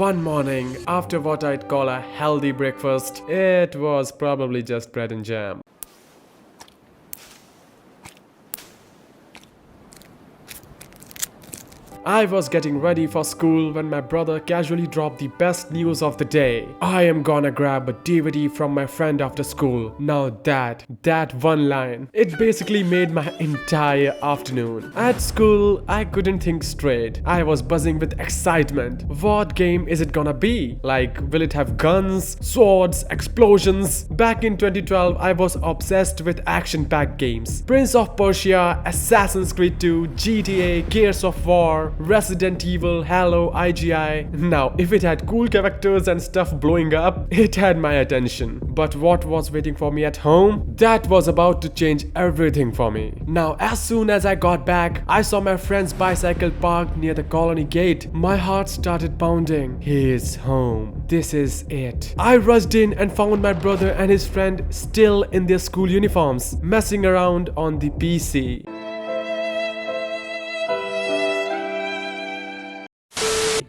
one morning, after what I'd call a healthy breakfast, it was probably just bread and jam. I was getting ready for school when my brother casually dropped the best news of the day. I am gonna grab a DVD from my friend after school. Now that one line, it basically made my entire afternoon. At school, I couldn't think straight. I was buzzing with excitement. What game is it gonna be? Like, will it have guns, swords, explosions? Back in 2012, I was obsessed with action-packed games. Prince of Persia, Assassin's Creed 2, GTA, Gears of War, Resident Evil, Halo, IGI. Now, if it had cool characters and stuff blowing up, it had my attention. But what was waiting for me at home? That was about to change everything for me. Now, as soon as I got back, I saw my friend's bicycle parked near the colony gate. My heart started pounding. He is home. This is it. I rushed in and found my brother and his friend still in their school uniforms, messing around on the PC.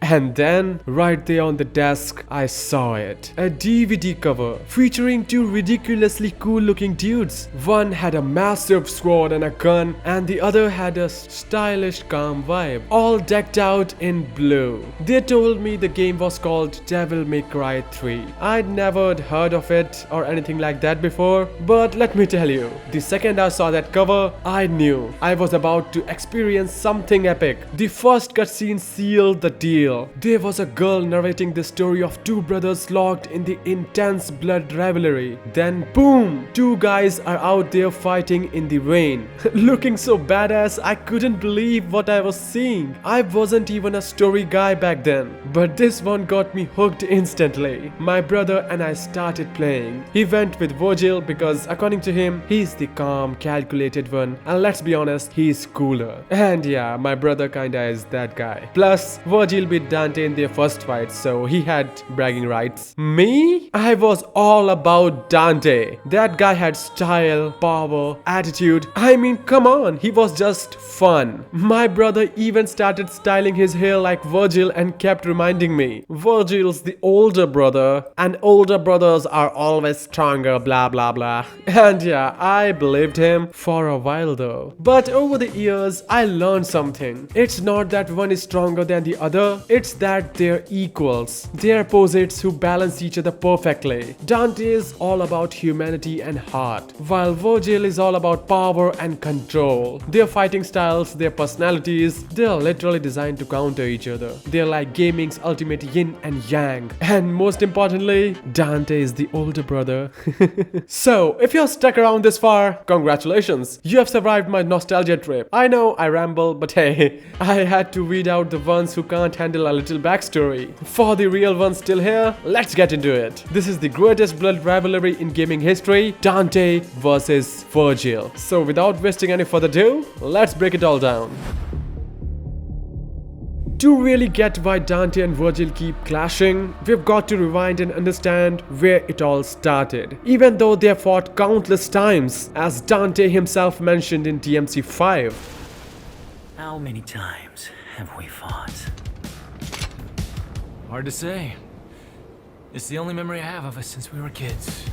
And then, right there on the desk, I saw it. A DVD cover featuring two ridiculously cool looking dudes. One had a massive sword and a gun, and the other had a stylish, calm vibe, all decked out in blue. They told me the game was called Devil May Cry 3. I'd never heard of it or anything like that before, but let me tell you, the second I saw that cover, I knew I was about to experience something epic. The first cutscene sealed the deal. There was a girl narrating the story of two brothers locked in the intense blood rivalry. Then boom! Two guys are out there fighting in the rain. Looking so badass, I couldn't believe what I was seeing. I wasn't even a story guy back then, but this one got me hooked instantly. My brother and I started playing. He went with Virgil because according to him, he's the calm, calculated one, and let's be honest, he's cooler. And yeah, my brother kinda is that guy. Plus, Virgil beat Dante in their first fight, so he had bragging rights. Me? I was all about Dante. That guy had style, power, attitude. I mean, come on, he was just fun. My brother even started styling his hair like Virgil and kept reminding me, Virgil's the older brother, and older brothers are always stronger, blah blah blah. And yeah, I believed him for a while though. But over the years, I learned something. It's not that one is stronger than the other, it's that they're equals. They're opposites who balance each other perfectly. Dante is all about humanity and heart, while Virgil is all about power and control. Their fighting styles, their personalities, they're literally designed to counter each other. They're like gaming's ultimate yin and yang. And most importantly, Dante is the older brother. So, if you're stuck around this far, congratulations. You have survived my nostalgia trip. I know I ramble, but hey, I had to weed out the ones who can't handle a little backstory. For the real ones still here, let's get into it. This is the greatest blood rivalry in gaming history, Dante versus Virgil. So without wasting any further ado, let's break it all down. To really get why Dante and Virgil keep clashing, we've got to rewind and understand where it all started. Even though they have fought countless times, as Dante himself mentioned in DMC 5. How many times have we fought? Hard to say. It's the only memory I have of us since we were kids.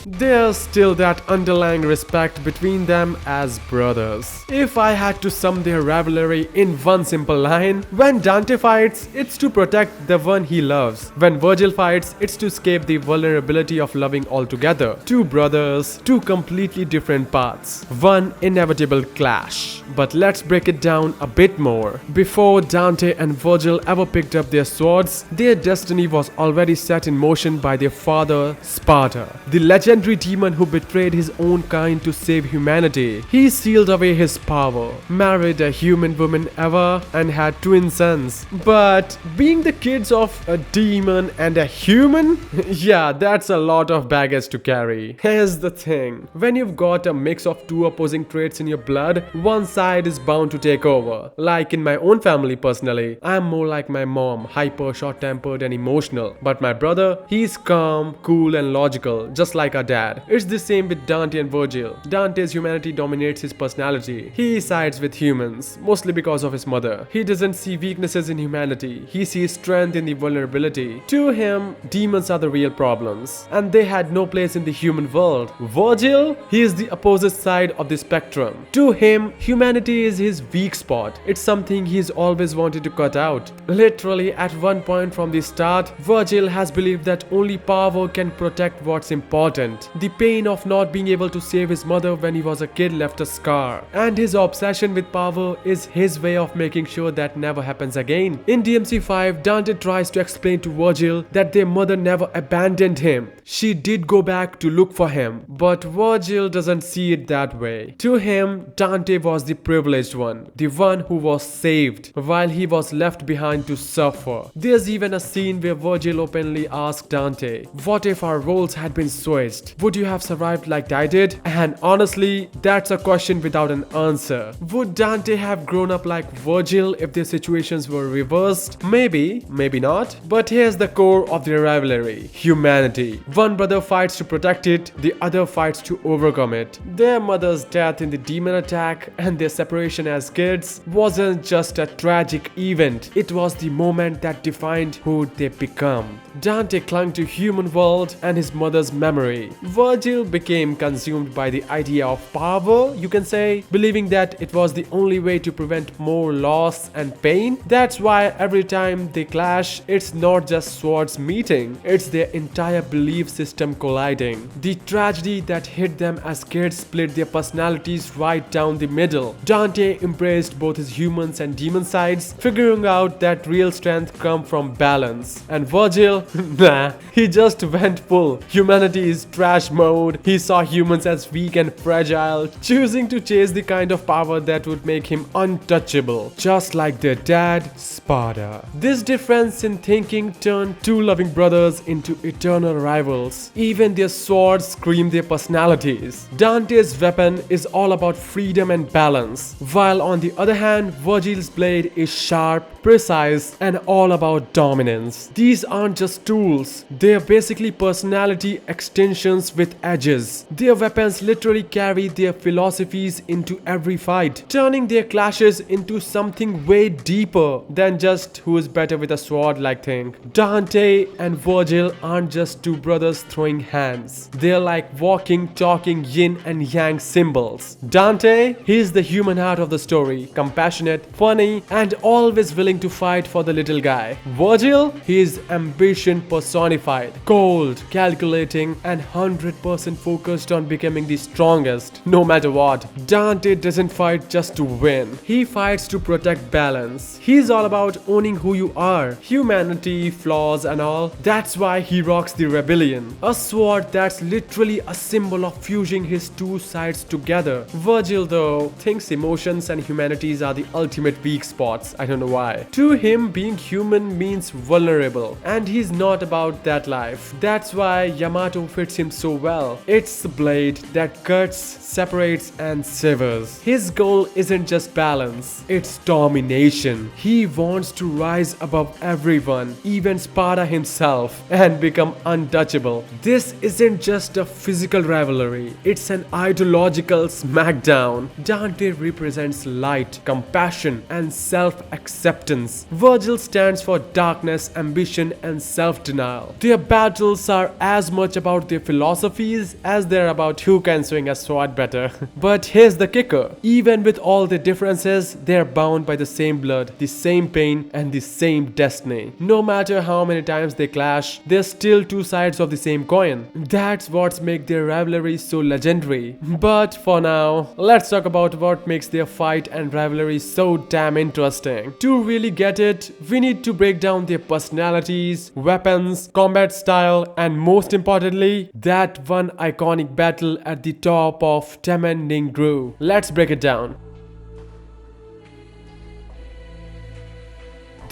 There's still that underlying respect between them as brothers. If I had to sum their rivalry in one simple line, when Dante fights, it's to protect the one he loves. When Virgil fights, it's to escape the vulnerability of loving altogether. Two brothers, two completely different paths. One inevitable clash. But let's break it down a bit more. Before Dante and Virgil ever picked up their swords, their destiny was already set in motion by their father, Sparta, the legendary demon who betrayed his own kind to save humanity. He sealed away his power, married a human woman Eva, and had twin sons. But being the kids of a demon and a human? Yeah, that's a lot of baggage to carry. Here's the thing. When you've got a mix of two opposing traits in your blood, one side is bound to take over. Like in my own family personally, I'm more like my mom, hyper, short-tempered and emotional. But my brother, he's calm, cool and logical, just like our dad. It's the same with Dante and Virgil. Dante's humanity dominates his personality. He sides with humans, mostly because of his mother. He doesn't see weaknesses in humanity. He sees strength in the vulnerability. To him, demons are the real problems, and they had no place in the human world. Virgil, he is the opposite side of the spectrum. To him, humanity is his weak spot. It's something he's always wanted to cut out. Literally, at one point from the start, Virgil has believed that only power can protect what's important. The pain of not being able to save his mother when he was a kid left a scar, and his obsession with power is his way of making sure that never happens again. In DMC5, Dante tries to explain to Virgil that their mother never abandoned him. She did go back to look for him, but Virgil doesn't see it that way. To him, Dante was the privileged one, the one who was saved, while he was left behind to suffer. There's even a scene where Virgil openly asks Dante, "What if our roles had been switched? Would you have survived like I did?" And honestly, that's a question without an answer. Would Dante have grown up like Virgil if their situations were reversed? Maybe, maybe not. But here's the core of their rivalry: humanity. One brother fights to protect it, the other fights to overcome it. Their mother's death in the demon attack and their separation as kids wasn't just a tragic event, it was the moment that defined who they become. Dante clung to human world and his mother's memory. Virgil became consumed by the idea of power, you can say, believing that it was the only way to prevent more loss and pain. That's why every time they clash, it's not just swords meeting, it's their entire belief system colliding. The tragedy that hit them as kids split their personalities right down the middle. Dante embraced both his humans and demon sides, figuring out that real strength comes from balance. And Virgil, nah, he just went full humanity is trash mode. He saw humans as weak and fragile, choosing to chase the kind of power that would make him untouchable, just like their dad, Sparta. This difference in thinking turned two loving brothers into eternal rivals. Even their swords scream their personalities. Dante's weapon is all about freedom and balance, while on the other hand, Virgil's blade is sharp, precise, and all about dominance. These aren't just tools, they are basically personality extensions with edges. Their weapons literally carry their philosophies into every fight, turning their clashes into something way deeper than just who is better with a sword like thing. Dante and Virgil aren't just two brothers throwing hands. They're like walking, talking yin and yang symbols. Dante, he's the human heart of the story, compassionate, funny, and always willing to fight for the little guy. Virgil, he is ambition personified, cold, calculating, and 100% focused on becoming the strongest, no matter what. Dante doesn't fight just to win. He fights to protect balance. He's all about owning who you are, humanity, flaws, and all. That's why he rocks the rebellion, a sword that's literally a symbol of fusing his two sides together. Virgil, though, thinks emotions and humanities are the ultimate weak spots. I don't know why. To him, being human means vulnerable, and he's not about that life. That's why Yamato fits him so well. It's the blade that cuts, separates, and severs. His goal isn't just balance, it's domination. He wants to rise above everyone, even Sparta himself, and become untouchable. This isn't just a physical rivalry, it's an ideological smackdown. Dante represents light, compassion, and self-acceptance. Virgil stands for darkness, ambition, and self-denial. Their battles are as much about their philosophies as they're about who can swing a sword better. But here's the kicker. Even with all the differences, they're bound by the same blood, the same pain, and the same destiny. No matter how many times they clash, they're still two sides of the same coin. That's what makes their rivalry so legendary. But for now, let's talk about what makes their fight and rivalry so damn interesting. To really get it, we need to break down their personalities, weapons, combat style, and most importantly, that one iconic battle at the top of Temen Ningru. Let's break it down.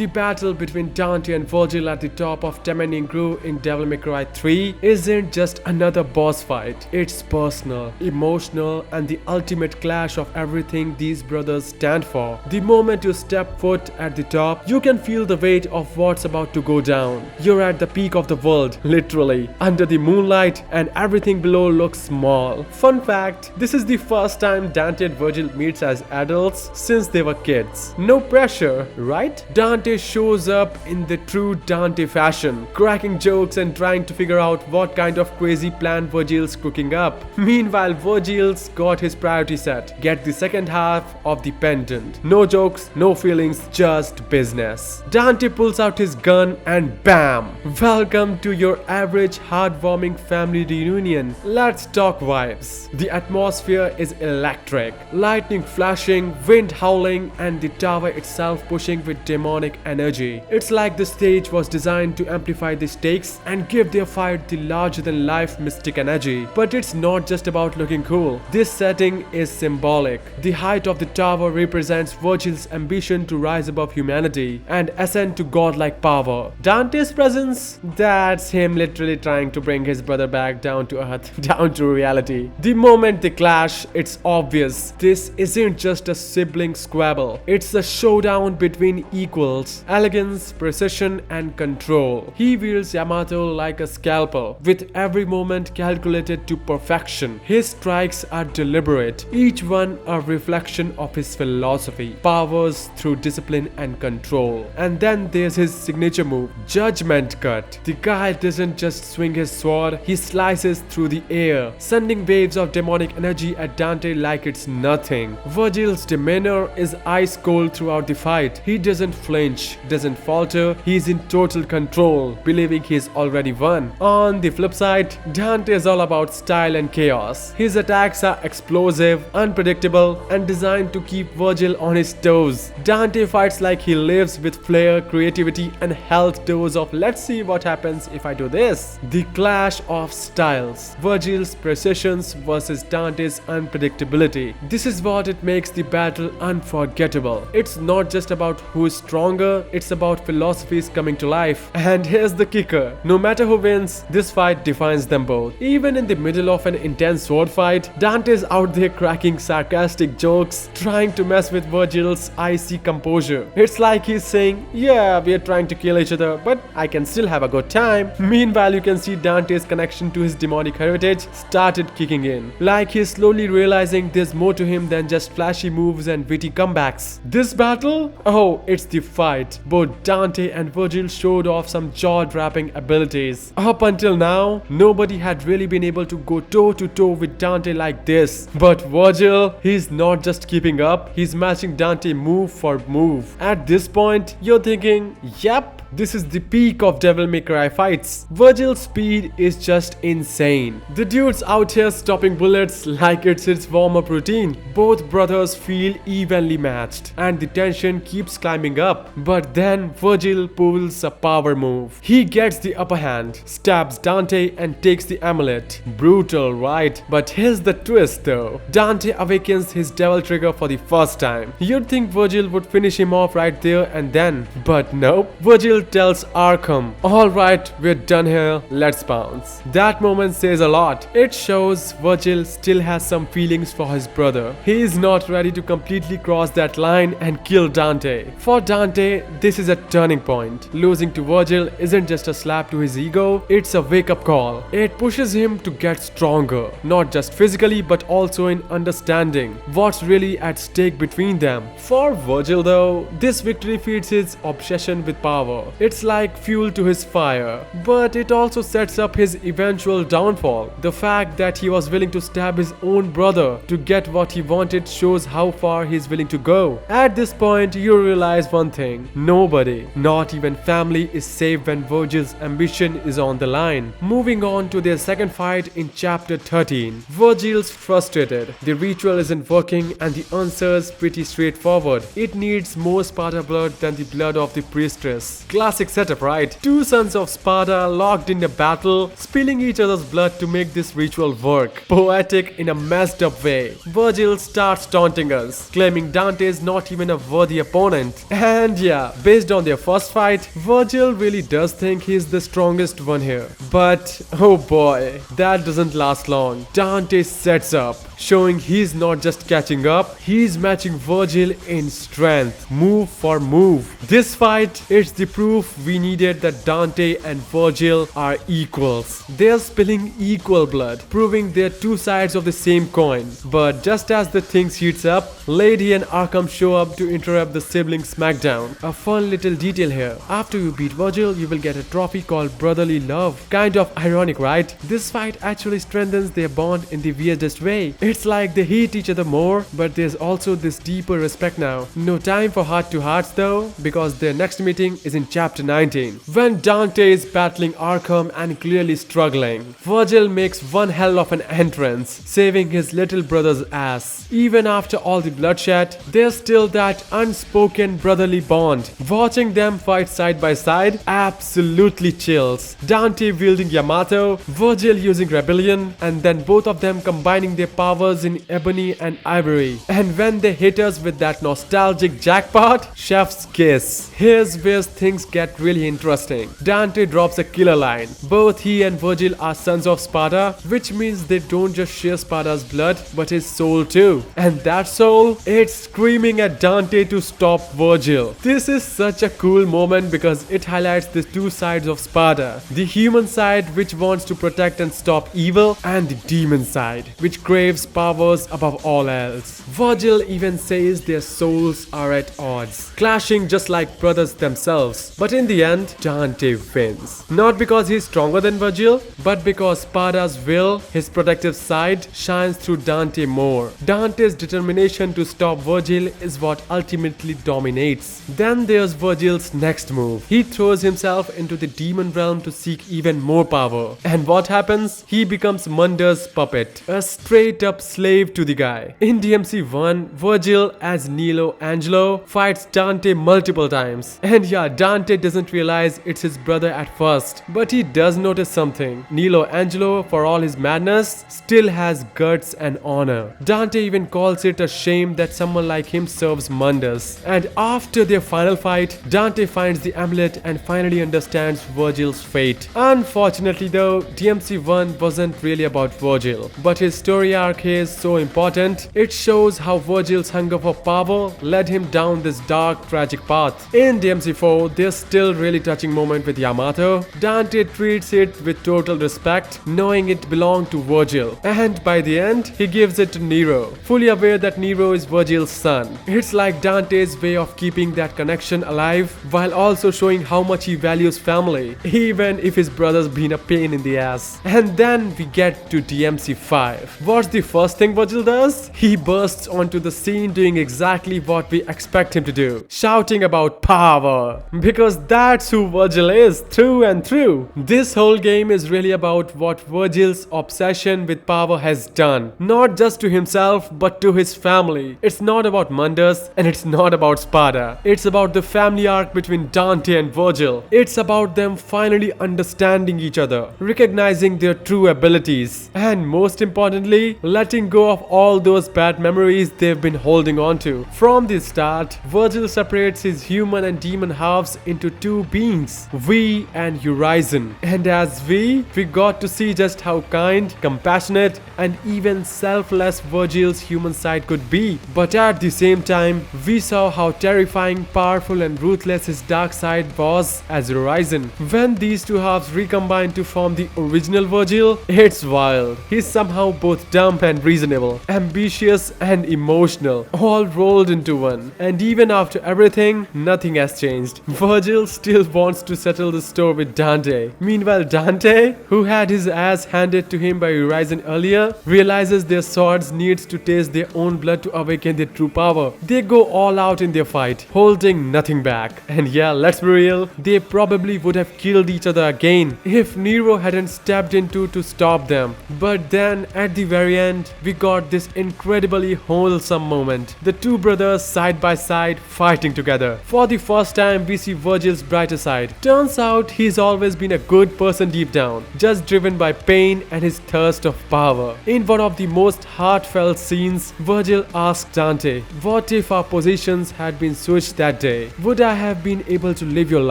The battle between Dante and Virgil at the top of Demanding Grove in Devil May Cry 3 isn't just another boss fight. It's personal, emotional, and the ultimate clash of everything these brothers stand for. The moment you step foot at the top, you can feel the weight of what's about to go down. You're at the peak of the world, literally, under the moonlight, and everything below looks small. Fun fact, this is the first time Dante and Virgil meets as adults since they were kids. No pressure, right? Dante shows up in the true Dante fashion, cracking jokes and trying to figure out what kind of crazy plan Virgil's cooking up. Meanwhile, Virgil's got his priority set: get the second half of the pendant. No jokes, no feelings, just business. Dante pulls out his gun and bam! Welcome to your average heartwarming family reunion. Let's talk vibes. The atmosphere is electric. Lightning flashing, wind howling, and the tower itself pushing with demonic energy. It's like the stage was designed to amplify the stakes and give their fight the larger-than-life mystic energy. But it's not just about looking cool. This setting is symbolic. The height of the tower represents Virgil's ambition to rise above humanity and ascend to godlike power. Dante's presence? That's him literally trying to bring his brother back down to earth, down to reality. The moment they clash, it's obvious. This isn't just a sibling squabble. It's a showdown between equals. Elegance, precision, and control. He wields Yamato like a scalpel, with every moment calculated to perfection. His strikes are deliberate, each one a reflection of his philosophy. Powers through discipline and control. And then there's his signature move, Judgment Cut. The guy doesn't just swing his sword, he slices through the air, sending waves of demonic energy at Dante like it's nothing. Virgil's demeanor is ice cold throughout the fight. He doesn't flinch, doesn't falter, he's in total control, believing he's already won. On the flip side, Dante is all about style and chaos. His attacks are explosive, unpredictable, and designed to keep Virgil on his toes. Dante fights like he lives with flair, creativity, and health dose of let's see what happens if I do this. The clash of styles. Virgil's precisions versus Dante's unpredictability. This is what it makes the battle unforgettable. It's not just about who's stronger, it's about philosophies coming to life. And here's the kicker. No matter who wins, this fight defines them both. Even in the middle of an intense sword fight, Dante's out there cracking sarcastic jokes, trying to mess with Virgil's icy composure. It's like he's saying, yeah, we're trying to kill each other, but I can still have a good time. Meanwhile, you can see Dante's connection to his demonic heritage started kicking in. Like he's slowly realizing there's more to him than just flashy moves and witty comebacks. This battle? Oh, it's the fight. Both Dante and Virgil showed off some jaw-dropping abilities. Up until now, nobody had really been able to go toe-to-toe with Dante like this. But Virgil, he's not just keeping up, he's matching Dante move for move. At this point, you're thinking, yep, this is the peak of Devil May Cry fights. Virgil's speed is just insane. The dude's out here stopping bullets like it's his warm-up routine. Both brothers feel evenly matched and the tension keeps climbing up. But then Virgil pulls a power move. He gets the upper hand, stabs Dante and takes the amulet. Brutal, right? But here's the twist though. Dante awakens his devil trigger for the first time. You'd think Virgil would finish him off right there and then. But nope. Virgil tells Arkham, alright, we're done here, let's bounce. That moment says a lot. It shows Virgil still has some feelings for his brother. He is not ready to completely cross that line and kill Dante. For Dante, this is a turning point. Losing to Virgil isn't just a slap to his ego, it's a wake-up call. It pushes him to get stronger, not just physically but also in understanding what's really at stake between them. For Virgil though, this victory feeds his obsession with power. It's like fuel to his fire, but it also sets up his eventual downfall. The fact that he was willing to stab his own brother to get what he wanted shows how far he's willing to go. At this point, you realize one thing. Nobody, not even family, is safe when Virgil's ambition is on the line. Moving on to their second fight in chapter 13. Virgil's frustrated. The ritual isn't working and the answer's pretty straightforward. It needs more Sparta blood than the blood of the priestess. Classic setup, right? Two sons of Sparta locked in a battle, spilling each other's blood to make this ritual work. Poetic in a messed up way. Virgil starts taunting us, claiming Dante is not even a worthy opponent. And yeah, based on their first fight, Virgil really does think he's the strongest one here. But oh boy, that doesn't last long. Dante sets up, showing he's not just catching up, he's matching Virgil in strength, move for move. This fight, it's the proof we needed that Dante and Virgil are equals. They're spilling equal blood, proving they're two sides of the same coin. But just as the things heats up, Lady and Arkham show up to interrupt the sibling smackdown. A fun little detail here. After you beat Virgil, you will get a trophy called Brotherly Love. Kind of ironic, right? This fight actually strengthens their bond in the weirdest way. It's like they hate each other more, but there's also this deeper respect now. No time for heart-to-hearts though, because their next meeting is in chapter 19, when Dante is battling Arkham and clearly struggling. Virgil makes one hell of an entrance, saving his little brother's ass. Even after all the bloodshed, there's still that unspoken brotherly bond. Watching them fight side by side absolutely chills. Dante wielding Yamato, Virgil using Rebellion, and then both of them combining their powers in Ebony and Ivory. And when they hit us with that nostalgic jackpot, chef's kiss. Here's where things get really interesting. Dante drops a killer line. Both he and Virgil are sons of Sparta, which means they don't just share Sparta's blood, but his soul too. And that soul, it's screaming at Dante to stop Virgil. This is such a cool moment because it highlights the two sides of Sparta. The human side, which wants to protect and stop evil, and the demon side, which craves powers above all else. Virgil even says their souls are at odds, clashing just like brothers themselves. But in the end, Dante wins. Not because he's stronger than Virgil, but because Sparta's will, his protective side, shines through Dante more. Dante's determination to stop Virgil is what ultimately dominates. Then there's Virgil's next move. He throws himself into the demon realm to seek even more power. And what happens? He becomes Munder's puppet, a straight up slave to the guy. In DMC 1, Virgil as Nilo Angelo fights Dante multiple times. And yeah, Dante doesn't realize it's his brother at first, but he does notice something. Nilo Angelo, for all his madness, still has guts and honor. Dante even calls it a shame that someone like him serves Mundus. And after their final fight, Dante finds the amulet and finally understands Virgil's fate. Unfortunately though, DMC 1 wasn't really about Virgil, but his story arc is so important. It shows how Virgil's hunger for power led him down this dark, tragic path. In DMC 4, there's still really touching moment with Yamato. Dante treats it with total respect, knowing it belonged to Virgil. And by the end, he gives it to Nero, fully aware that Nero is Virgil's son. It's like Dante's way of keeping that connection alive, while also showing how much he values family, even if his brother's been a pain in the ass. And then we get to DMC 5. What's the first thing Virgil does? He bursts onto the scene doing exactly what we expect him to do, shouting about power. Because that's who Virgil is, through and through. This whole game is really about what Virgil's obsession with power has done. Not just to himself, but to his family. It's not about Mundus, and it's not about Sparta. It's about the family arc between Dante and Virgil. It's about them finally understanding each other, recognizing their true abilities, and most importantly, letting go of all those bad memories they've been holding on to. From the start, Virgil separates his human and demon halves into two beings, V and Urizen. And as we got to see just how kind, compassionate, and even selfless Virgil's human side could be. But at the same time, we saw how terrifying, powerful, and ruthless his dark side was as Urizen. When these two halves recombine to form the original Virgil, it's wild. He's somehow both dumb and reasonable, ambitious and emotional, all rolled into one. And even after everything, nothing has changed. Virgil still wants to settle the score with Dante. Meanwhile, Dante, who had his ass handed to him by Urizen earlier, realizes their swords needs to taste their own blood to awaken their true power. They go all out in their fight, holding nothing back. And yeah, let's be real, they probably would have killed each other again if Nero hadn't stepped in to stop them. But then at the very end, end, we got this incredibly wholesome moment. The two brothers side by side fighting together. For the first time, we see Virgil's brighter side. Turns out he's always been a good person deep down, just driven by pain and his thirst of power. In one of the most heartfelt scenes, Virgil asks Dante, "What if our positions had been switched that day? Would I have been able to live your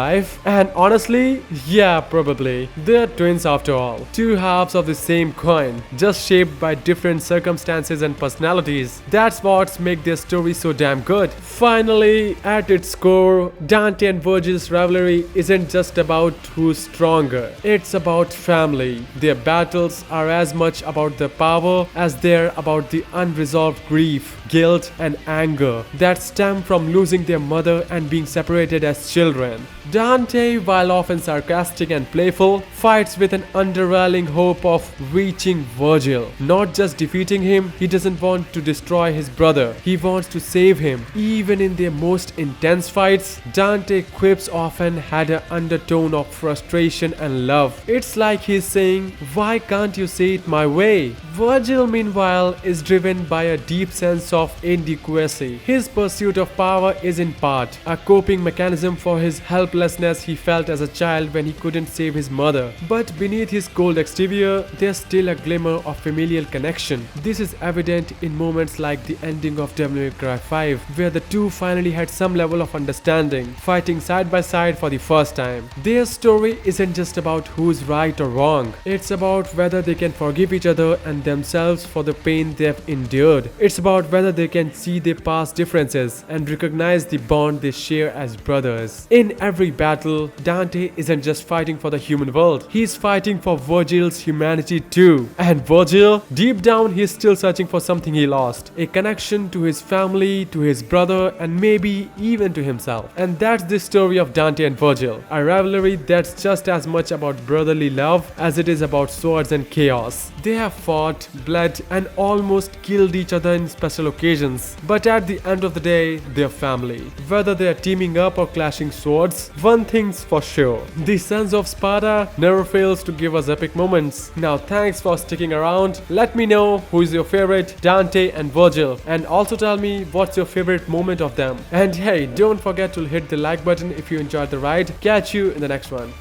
life?" And honestly, yeah, probably. They're twins after all. Two halves of the same coin, just shaped by different circumstances and personalities. That's what makes their story so damn good. Finally, at its core, Dante and Virgil's rivalry isn't just about who's stronger. It's about family. Their battles are as much about the power as they're about the unresolved grief, guilt, and anger that stem from losing their mother and being separated as children. Dante, while often sarcastic and playful, fights with an underlying hope of reaching Virgil. Not just defeating him, he doesn't want to destroy his brother. He wants to save him. Even in their most intense fights, Dante quips often had an undertone of frustration and love. It's like he's saying, "Why can't you say it my way?" Virgil, meanwhile, is driven by a deep sense of inadequacy. His pursuit of power is in part a coping mechanism for his helplessness he felt as a child when he couldn't save his mother. But beneath his cold exterior, there's still a glimmer of familial connection. This is evident in moments like the ending of Devil May Cry 5, where the two finally had some level of understanding, fighting side by side for the first time. Their story isn't just about who's right or wrong. It's about whether they can forgive each other and themselves for the pain they've endured. It's about whether they can see their past differences and recognize the bond they share as brothers. In every battle, Dante isn't just fighting for the human world. He's fighting for Virgil's humanity too. And Virgil, deep down, he's still searching for something he lost. A connection to his family, to his brother, and maybe even to himself. And that's the story of Dante and Virgil. A rivalry that's just as much about brotherly love as it is about swords and chaos. They have fought, bled, and almost killed each other in special occasions. But at the end of the day, they're family. Whether they're teaming up or clashing swords, one thing's for sure. The Sons of Sparta never fails to give us epic moments. Now thanks for sticking around. Let me know who is your favorite, Dante and Virgil. And also tell me what's your favorite moment of them. And hey, don't forget to hit the like button if you enjoyed the ride. Catch you in the next one.